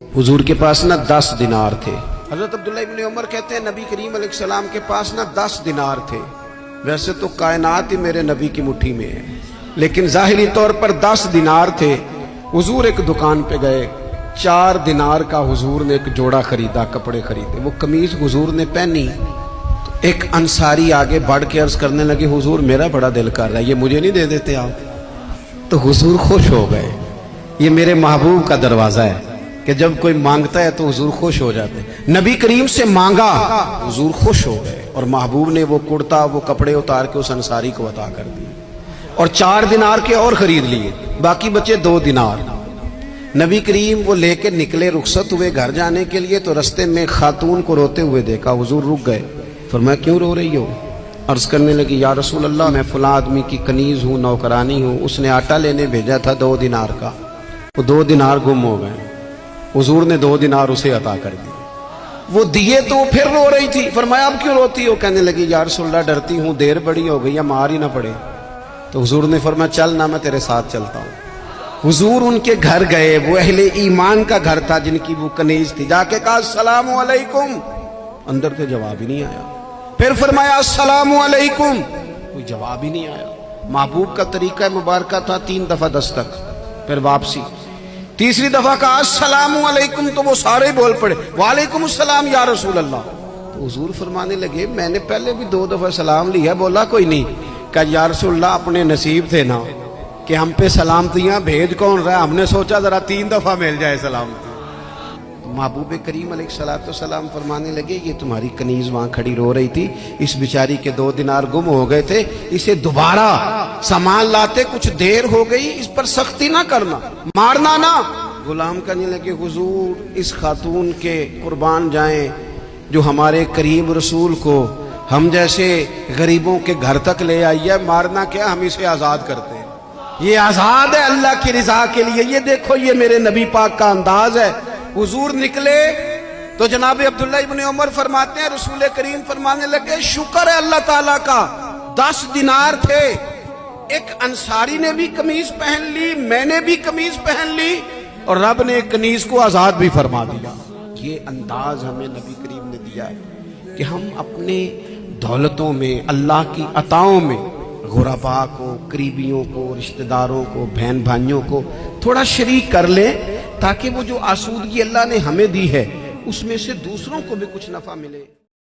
हुजूर के पास ना 10 दिनार थे। हजरत अब्दुल्लाह इब्न उमर कहते हैं नबी करीम अलैहिस्सलाम के पास ना 10 दिनार थे। वैसे तो कायनात ही मेरे नबी की मुट्ठी में है, लेकिन ज़ाहिरी तौर पर 10 दिनार थे। हुजूर एक दुकान पे गए, 4 दिनार का हुजूर ने एक जोड़ा खरीदा, कपड़े खरीदे। वो कमीज हुजूर ने पहनी तो एक अंसारी आगे बढ़ के अर्ज करने लगे, हुजूर मेरा बड़ा दिल कर रहा है, ये मुझे नहीं दे देते आप? तो हुजूर खुश हो गए। ये मेरे महबूब का दरवाजा है कि जब कोई मांगता है तो हुजूर खुश हो जाते हैं। नबी करीम से मांगा, हुजूर खुश हो गए और महबूब ने वो कुर्ता, वो कपड़े उतार के उस अंसारी को अता कर दिए और 4 दिनार के और खरीद लिए, बाकी बचे 2 दिनार। नबी करीम वो लेके निकले, रुखसत हुए घर जाने के लिए, तो रास्ते में खातून को रोते हुए देखा। हुजूर रुक गए, फरमाया क्यों रो रही हो? अर्ज करने लगी, या रसूल अल्लाह मैं फला आदमी की कनीज हूँ, नौकरानी हूँ, उसने आटा लेने भेजा था 2 दिनार का, वो 2 दिनार गुम हो गए। हुजूर ने 2 दिनार उसे अता कर दिए। वो दिए तो फिर रो रही थी। फरमाया अब क्यों रोती हो? कहने लगी, या रसूल अल्लाह डरती हूँ देर बड़ी हो गई, या मार ही ना पड़े। तो हुजूर ने फरमाया चल ना, मैं तेरे साथ चलता हूँ। हुजूर उनके घर गए, वो अहले ईमान का घर था जिनकी वो कनीज थी। जाके कहा अस्सलामु अलैकुम, अंदर से जवाब ही नहीं आया। फिर फरमाया अस्सलामु अलैकुम, कोई जवाब ही नहीं आया। महबूब का तरीका मुबारक था 3 दफा दस्तक, फिर वापसी। तीसरी दफा कहा अस्सलामु अलैकुम, तो वो सारे बोल पड़े वालेकुम अस्सलाम या रसूल अल्लाह। तो हुजूर फरमाने लगे मैंने पहले भी 2 दफा सलाम लिया, बोला कोई नहीं। कहा या रसूल अल्लाह अपने नसीब थे ना कि हम पे सलामतियां भेज कौन रहा है, हमने सोचा जरा 3 दफा मिल जाए सलामती। महबूब करीम अलैहिस्सलाम फरमाने लगे ये तुम्हारी कनीज वहां खड़ी रो रही थी, इस बेचारी के 2 दिनार गुम हो गए थे, इसे दोबारा सामान लाते कुछ देर हो गई, इस पर सख्ती ना करना, मारना ना। गुलाम कहने लगे हुजूर इस खातून के कुर्बान जाएं जो हमारे करीम रसूल को हम जैसे गरीबों के घर तक ले आई है, मारना क्या, हम इसे आजाद करते हैं, ये आजाद है अल्लाह की रिजा के लिए। ये देखो ये मेरे नबी पाक का अंदाज है। हुजूर निकले तो जनाब अब्दुल्ला इब्न उमर फरमाते हैं रसूल करीम फरमाने लगे शुक्र है अल्लाह ताला का, 10 दिनार थे, एक अंसारी ने भी कमीज पहन ली, मैंने भी कमीज पहन ली और रब ने कनीज को आजाद भी फरमा दिया। ये अंदाज हमें नबी करीम ने दिया है कि हम अपने दौलतों में, अल्लाह की अताओं में गुरबा को, करीबियों को, रिश्तेदारों को, बहन भाइयों को थोड़ा शरीक कर लें, ताकि वो जो आसूदगी अल्लाह ने हमें दी है उसमें से दूसरों को भी कुछ नफा मिले।